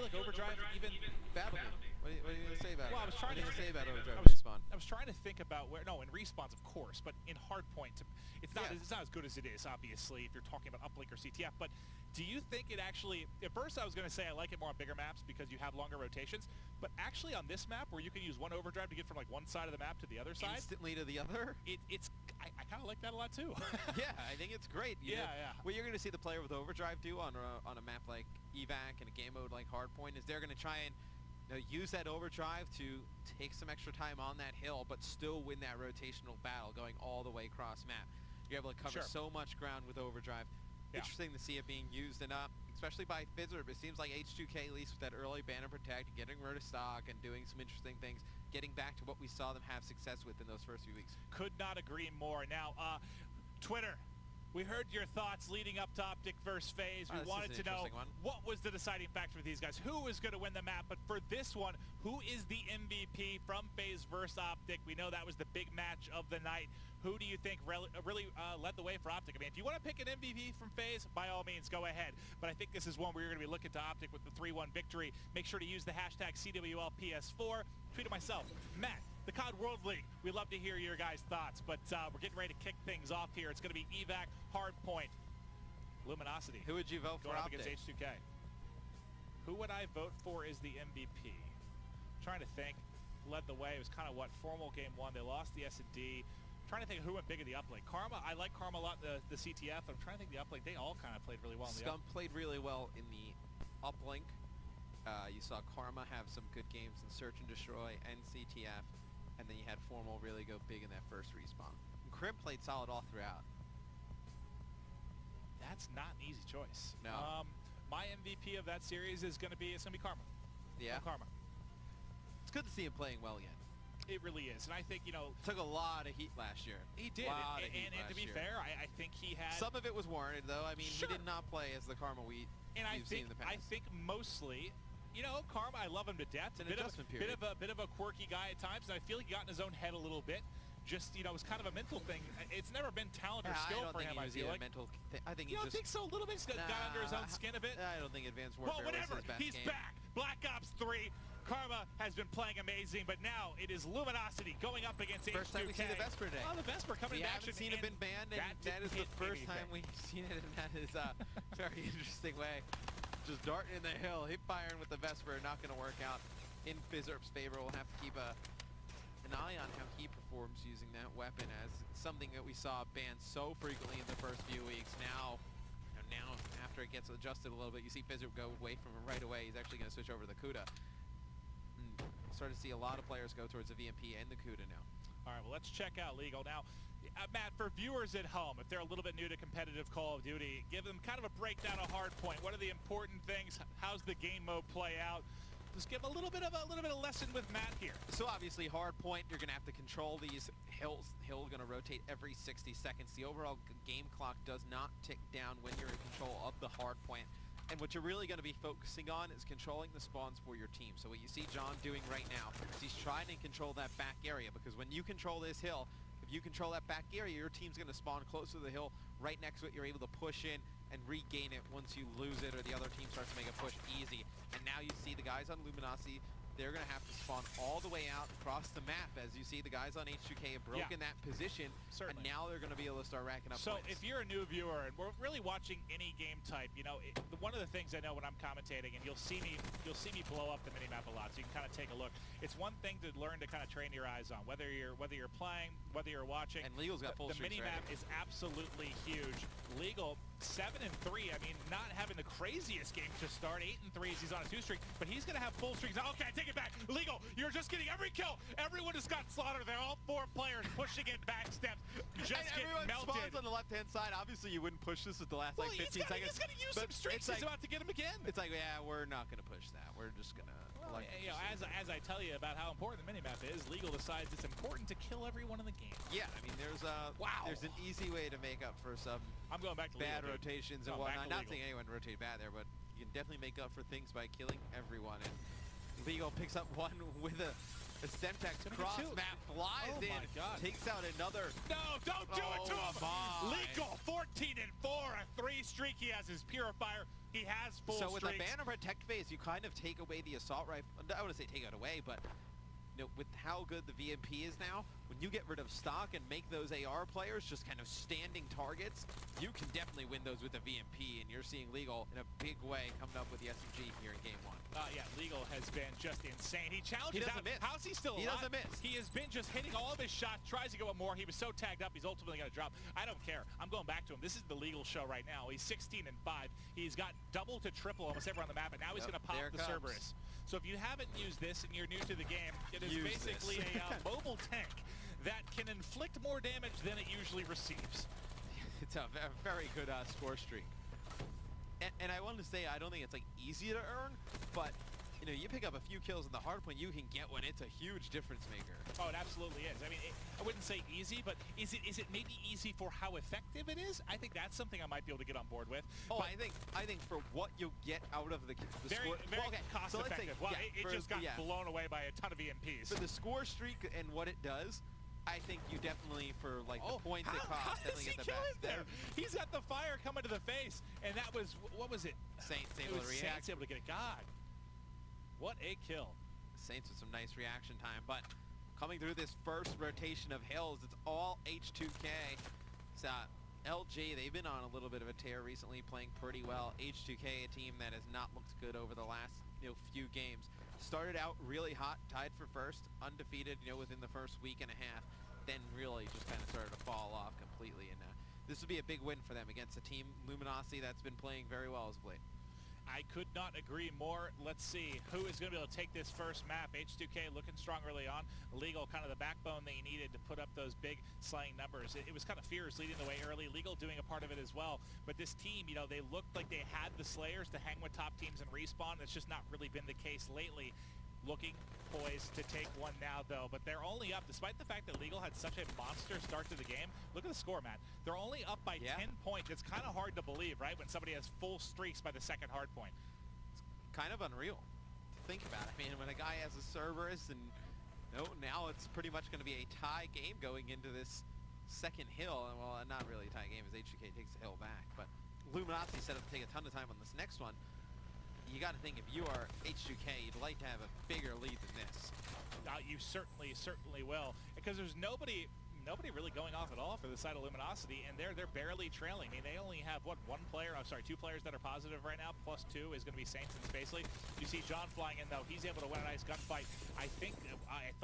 feel like Overdrive even Battle me. What are you going to say about it? Well, I was trying what are you to going to say about Overdrive I was, Respawn? I was trying to think about where. No, in respawns, of course, but in hardpoint, it's not. Yeah. It's not as good as it is, obviously, if you're talking about uplink or CTF. But do you think it actually? At first, I was going to say I like it more on bigger maps because you have longer rotations. But actually, on this map, where you can use one overdrive to get from like one side of the map to the other side, Instantly to the other? I kind of like that a lot too. Yeah, I think it's great. You know, Yeah. what you're going to see the player with overdrive do on a map like evac and a game mode like hardpoint is they're going to try and use that overdrive to take some extra time on that hill, but still win that rotational battle going all the way across map. You're able to cover so much ground with overdrive. Yeah. Interesting to see it being used and especially by FizzRP. It seems like H2K, at least with that early ban and protect, getting rid of stock and doing some interesting things, getting back to what we saw them have success with in those first few weeks. Could not agree more. Now, Twitter, we heard your thoughts leading up to Optic versus FaZe. We wanted to know what was the deciding factor for these guys. Who is going to win the map? But for this one, who is the MVP from FaZe versus Optic? We know that was the big match of the night. Who do you think really led the way for Optic? I mean, if you want to pick an MVP from FaZe, by all means, go ahead. But I think this is one where you're going to be looking to Optic with the 3-1 victory. Make sure to use the hashtag CWLPS4. Tweet it myself, Matt, the COD World League. We love to hear your guys' thoughts, but we're getting ready to kick things off here. It's going to be evac, hardpoint, Luminosity. Who would you vote for Optic? Optic? Against H2K. Who would I vote for as the MVP? I'm trying to think. Led the way. It was kind of formal game one. They lost the S&D. Trying to think who went big in the uplink. Karma, I like Karma a lot, the CTF. I'm trying to think the uplink. They all kind of played really well in the uplink. Scump played really well in the uplink. You saw Karma have some good games in Search and Destroy and CTF, and then you had Formal really go big in that first respawn. And Crimp played solid all throughout. That's not an easy choice. No. My MVP of that series is going to be Karma. Yeah. Karma. It's good to see him playing well again. It really is, and I think took a lot of heat last year. He did, and to be fair, I think he had some of it was warranted though. I mean, he did not play as the Karma we've seen in the past. I think mostly, Karma, I love him to death. It's an adjustment period. Bit of a quirky guy at times, and I feel like he got in his own head a little bit. Just it was kind of a mental thing. It's never been talent or skill for him. I feel like mental thing. I think you don't think so. A little bit got under his own skin a bit. I don't think Advanced Warfare was his best game. He's back. Black Ops 3. Karma has been playing amazing, but now it is Luminosity going up against H2K. First time we see the Vesper today. Oh, the Vesper coming in action. We haven't seen it been banned, and that is the first time we've seen it, and that is a very interesting way. Just darting in the hill, hip firing with the Vesper, not going to work out in FizzRP's favor. We'll have to keep an eye on how he performs using that weapon, as something that we saw banned so frequently in the first few weeks. Now after it gets adjusted a little bit, you see FizzRP go away from it right away. He's actually going to switch over to the Kuda. Start to see a lot of players go towards the VMP and the Kuda now. All right, well, let's check out Legal. Now, Matt, for viewers at home, if they're a little bit new to competitive Call of Duty, give them kind of a breakdown of Hardpoint. What are the important things? How's the game mode play out? Just give a little bit of a lesson with Matt here. So obviously, Hardpoint, you're going to have to control these hills. Hill going to rotate every 60 seconds. The overall game clock does not tick down when you're in control of the Hardpoint. And what you're really going to be focusing on is controlling the spawns for your team. So what you see John doing right now is he's trying to control that back area, because when you control this hill, if you control that back area, your team's going to spawn closer to the hill. Right next to it, you're able to push in and regain it once you lose it, or the other team starts to make a push easy. And now you see the guys on Luminosity, they're going to have to spawn all the way out across the map. As you see, the guys on H2K have broken that position, and now they're going to be able to start racking up points. If you're a new viewer, and we're really watching any game type, one of the things I know when I'm commentating, and you'll see me blow up the minimap a lot, so you can kind of take a look. It's one thing to learn to kind of train your eyes on, whether you're playing, whether you're watching. And Legal's got full streaks. The minimap is absolutely huge. Legal 7-3. I mean, not having the craziest game to start. 8-3 as he's on a 2 streak, but he's going to have full streaks. Okay, I take it back. Legal, you're just getting every kill. Everyone just got slaughtered. They're all 4 players pushing it back steps. Just get melted. Spawns on the left-hand side. Obviously, you wouldn't push this at the last 15 seconds. He's going to use some streaks. He's about to get him again. It's like, yeah, we're not going to push that. We're just going to... as I tell you about how important the minimap is, Legal decides it's important to kill everyone in the game. Yeah, I mean, there's an easy way to make up for some I'm going back to bad Legal, rotations and whatnot. Not saying anyone rotate bad there, but you can definitely make up for things by killing everyone. And Legal picks up one with a The Semtex cross map flies in, takes out another. No, don't do it to him! My. Legal 14-4, a 3 streak. He has his Purifier. He has full So with streaks. the ban and protect phase, you kind of take away the assault rifle. I wouldn't say take it away, but you know, with how good the VMP is now, when you get rid of stock and make those AR players just kind of standing targets, you can definitely win those with the VMP, and you're seeing Legal in a big way coming up with the SMG here in game 1. Yeah, Legal has been just insane. He challenges He doesn't miss. How's he still alive? He doesn't miss. He has been just hitting all of his shots, tries to go up more. He was so tagged up, he's ultimately going to drop. I don't care. I'm going back to him. This is the Legal show right now. He's 16-5. He's got double to triple almost everywhere on the map, and now he's going to pop the Cerberus. So if you haven't used this and you're new to the game, it is basically a mobile tank that can inflict more damage than it usually receives. It's a very good score streak. And I wanted to say, I don't think it's like easy to earn, but you know, you pick up a few kills in the hardpoint, you can get one. It's a huge difference maker. Oh, it absolutely is. I mean, I wouldn't say easy, but is it maybe easy for how effective it is? I think that's something I might be able to get on board with. Oh, I think for what you get out of the very, score, very cost effective. Well, it just got blown away by a ton of EMPs. For the score streak and what it does, I think you definitely, for like the points it costs, definitely get the best there. He's got the fire coming to the face, and that was, what was it? Saints able to react. Saints able to get a God. What a kill. Saints with some nice reaction time, but coming through this first rotation of hills, it's all H2K. It's LG, they've been on a little bit of a tear recently, playing pretty well. H2K, a team that has not looked good over the last few games. Started out really hot, tied for first, undefeated, within the first week and a half, then really just kind of started to fall off completely. And this would be a big win for them against a team, Luminosity, that's been playing very well as of late. I could not agree more. Let's see who is going to be able to take this first map. H2K looking strong early on. Legal kind of the backbone they needed to put up those big slaying numbers. It was kind of Fears leading the way early. Legal doing a part of it as well. But this team, they looked like they had the Slayers to hang with top teams and respawn. That's just not really been the case lately. Looking poised to take one now, though, but they're only up, despite the fact that Legal had such a monster start to the game. Look at the score, Matt. They're only up by 10 points. It's kind of hard to believe, right, when somebody has full streaks by the second hard point. It's kind of unreal to think about. I mean, when a guy has a Cerberus, and now it's pretty much going to be a tie game going into this second hill. And well, not really a tie game as H2K takes the hill back, but Luminosity set up to take a ton of time on this next one. You got to think, if you are H2K, you'd like to have a bigger lead than this. You certainly will, because there's nobody really going off at all for the side of Luminosity, and they're barely trailing. I mean, they only have two players that are positive right now. Plus 2 is going to be Saints and Spacely. You see John flying in, though. He's able to win a nice gunfight. I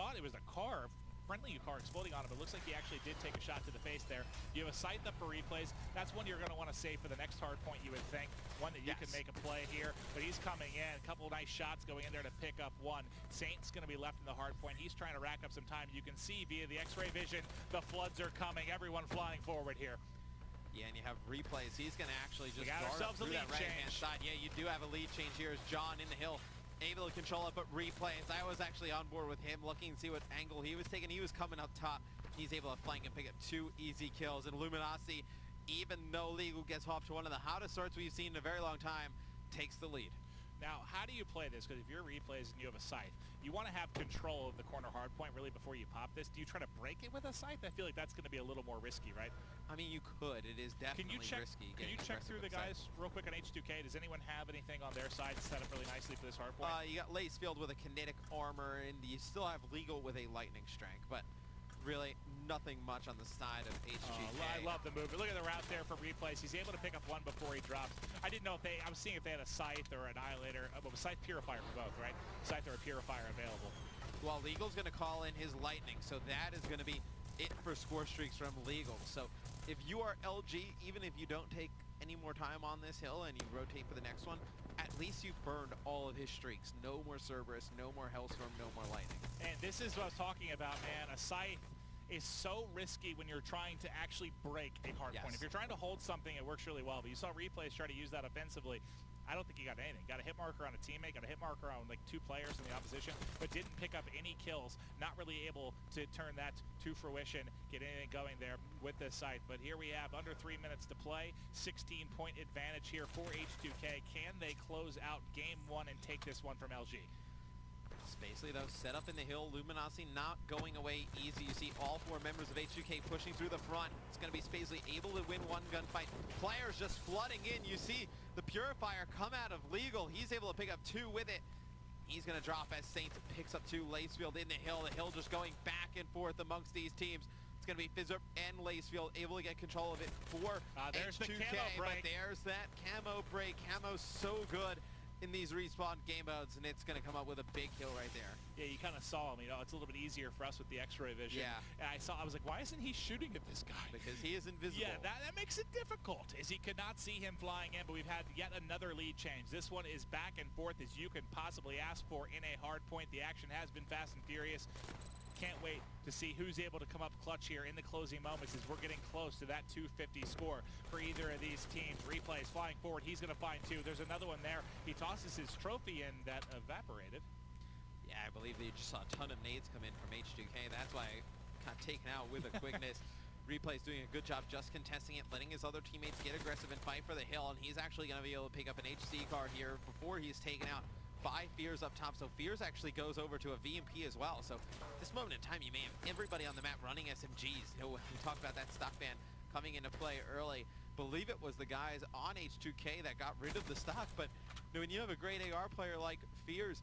thought it was a car. Friendly car exploding on him, but looks like he actually did take a shot to the face there. You have a sight up for replays. That's one you're going to want to save for the next hard point, you would think. One that you can make a play here, but he's coming in. A couple of nice shots going in there to pick up one. Saint's going to be left in the hard point. He's trying to rack up some time. You can see via the X-ray vision, the floods are coming. Everyone flying forward here. Yeah, and you have replays. He's going to actually just guard ourselves through that right-hand side. Yeah, you do have a lead change here as John in the hill, able to control it, but replays. I was actually on board with him, looking to see what angle he was taking. He was coming up top. He's able to flank and pick up 2 easy kills. And Luminosity, even though Legal gets hopped to one of the hottest starts we've seen in a very long time, takes the lead. Now, how do you play this? Because if you're replays and you have a scythe, you want to have control of the corner hardpoint really before you pop this. Do you try to break it with a scythe? I feel like that's going to be a little more risky, right? I mean, you could. It is definitely risky. Can you check through the guys real quick on H2K? Does anyone have anything on their side set up really nicely for this hardpoint? You got Lacefield with a kinetic armor, and you still have Legal with a lightning strength, but really nothing much on the side of H2K. I love the movement. Look at the route there for replays. He's able to pick up one before he drops. I didn't know if I was seeing if they had a scythe or annihilator, a scythe purifier for both, right? Scythe or a purifier available. Well, Legal's going to call in his lightning, so that is going to be it for score streaks from Legal. So if you are LG, even if you don't take any more time on this hill and you rotate for the next one, at least you've burned all of his streaks. No more Cerberus, no more Hellstorm, no more lightning. And this is what I was talking about, man. A scythe is so risky when you're trying to actually break a hard point. If you're trying to hold something, it works really well. But you saw replays try to use that offensively. I don't think he got anything. Got a hit marker on a teammate, got a hit marker on like 2 players in the opposition, but didn't pick up any kills. Not really able to turn that to fruition, get anything going there with this site. But here we have under 3 minutes to play. 16-point advantage here for H2K. Can they close out game 1 and take this one from LG? Spacely though, set up in the hill. Luminosity not going away easy. You see all 4 members of H2K pushing through the front. It's going to be Spacely able to win one gunfight. Players just flooding in. You see the Purifier come out of Legal. He's able to pick up 2 with it. He's going to drop as Saints picks up 2. Lacefield in the hill. The hill just going back and forth amongst these teams. It's going to be Fizzerp and Lacefield able to get control of it for there's H2K. the camo break. But there's that camo break. Camo's so good in these respawn game modes, and it's going to come up with a big kill right there. Yeah, you kind of saw him. You know, it's a little bit easier for us with the X-ray vision. Yeah. And I was like, why isn't he shooting at this guy? Because he is invisible. Yeah, that makes it difficult, as he could not see him flying in, but we've had yet another lead change. This one is back and forth as you can possibly ask for in a hard point. The action has been fast and furious. Can't wait to see who's able to come up clutch here in the closing moments as we're getting close to that 250 score for either of these teams. Replays flying forward. He's going to find 2. There's another one there. He tosses his trophy and that evaporated. Yeah, I believe they just saw a ton of nades come in from H2K. That's why I got taken out with a quickness. Replay's doing a good job just contesting it, letting his other teammates get aggressive and fight for the hill, and he's actually going to be able to pick up an HC car here before he's taken out by Fears up top. So Fears actually goes over to a VMP as well. So at this moment in time, you may have everybody on the map running SMGs. You know, when we talk about that stock ban coming into play early, believe it was the guys on H2K that got rid of the stock. But you know, when you have a great AR player like Fears,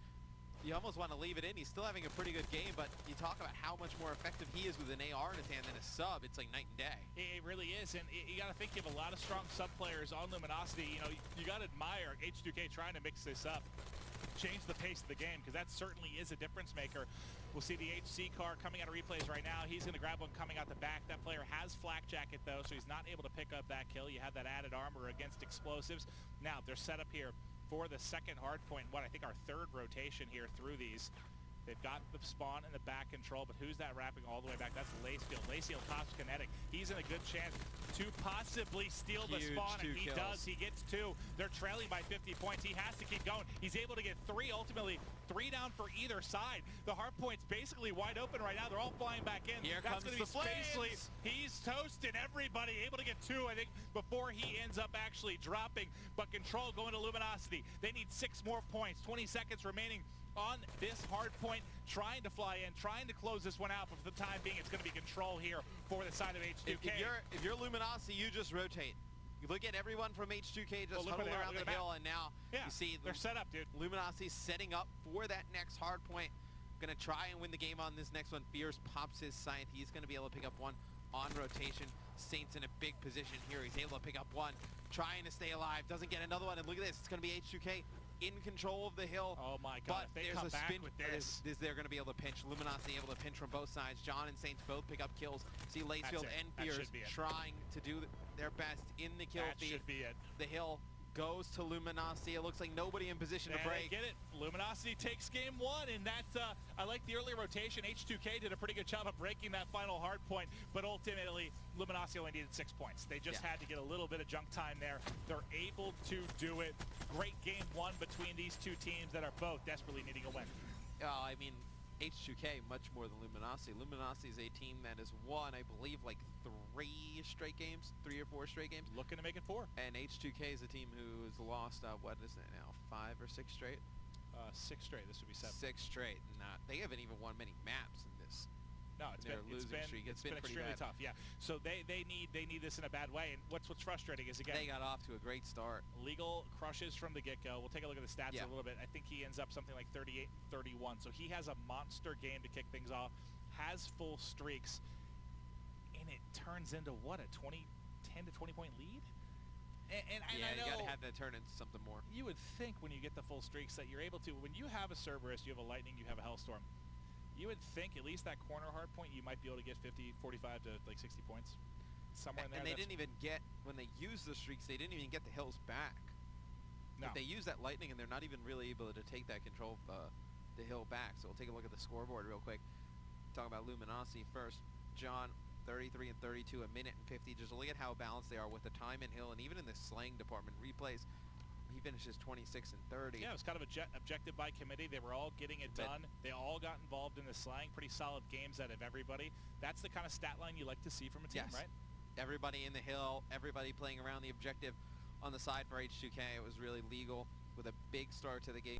you almost want to leave it in. He's still having a pretty good game, but you talk about how much more effective he is with an AR in his hand than a sub. It's like night and day. It really is, and you got to think you have a lot of strong sub players on Luminosity. You know, you got to admire H2K trying to mix this up, change the pace of the game, because that certainly is a difference maker. We'll see the HC car coming out of replays right now. He's going to grab one coming out the back. That player has flak jacket though, so he's not able to pick up that kill. You have that added armor against explosives. Now they're set up here for the second hard point, I think our 3rd rotation here through these. They've got the spawn in the back control, but who's that wrapping all the way back? That's Lacefield. Lacefield tops Kinetic. He's in a good chance to possibly steal the spawn, and he does. He gets 2. They're trailing by 50 points. He has to keep going. He's able to get 3, ultimately 3 down for either side. The hard point's basically wide open right now. They're all flying back in. Here That's comes going to be the Spacely. flames. He's toasting everybody, able to get 2, I think, before he ends up actually dropping. But Control going to Luminosity. They need 6 more points. 20 seconds remaining on this hard point, trying to fly in, trying to close this one out, but for the time being, it's going to be Control here for the side of H2K. If you're Luminosity, you just rotate. You look at everyone from H2K just huddled around the hill, and now you see they're set up, dude. Luminosity setting up for that next hard point. Going to try and win the game on this next one. Fears pops his scythe. He's going to be able to pick up one on rotation. Saints in a big position here. He's able to pick up one, trying to stay alive. Doesn't get another one, and look at this. It's going to be H2K in control of the hill. Oh my god, but if they come back with this. They're going to be able to pinch. Luminosity able to pinch from both sides. John and Saints both pick up kills. See Lacefield and Fears trying to do their best in the kill feed. That should be it. The hill goes to Luminosity. It looks like nobody in position to break. Get it. Luminosity takes game 1, and that's, I like the early rotation. H2K did a pretty good job of breaking that final hard point, but ultimately, Luminosity only needed 6 points. They just had to get a little bit of junk time there. They're able to do it. Great game 1 between these 2 teams that are both desperately needing a win. I mean, H2K much more than Luminosity. Luminosity is a team that has won, I believe, like 3 straight games, 3 or 4 straight games. Looking to make it 4. And H2K is a team who has lost, what is it now, 5 or 6 straight? 6 straight. This would be 7. 6 straight. They haven't even won many maps in this. No, it's been extremely tough. Yeah, so they need this in a bad way. And what's frustrating is, again, they got off to a great start. Legal crushes from the get-go. We'll take a look at the stats a little bit. I think he ends up something like 38-31. So he has a monster game to kick things off. Has full streaks, and it turns into what, a 10 to 20 point lead. And I know you gotta have that turn into something more. You would think when you get the full streaks that you're able to. When you have a Cerberus, you have a Lightning, you have a Hellstorm. You would think at least that corner hard point you might be able to get 50, 45 to like 60 points. Somewhere in there. And they didn't even get, when they used the streaks, they didn't even get the hills back. No. But they used that Lightning, and they're not even really able to take that control of the hill back. So we'll take a look at the scoreboard real quick. Talk about Luminosity first. John, 33 and 32, a minute and 50. Just look at how balanced they are with the time and hill, and even in the slaying department. Replays, he finishes 26 and 30. Yeah, it was kind of objective by committee. They were all getting it done. They all got involved in the slaying. Pretty solid games out of everybody. That's the kind of stat line you like to see from a team, right? Everybody in the hill, everybody playing around the objective on the side for H2K. It was really legal with a big start to the game.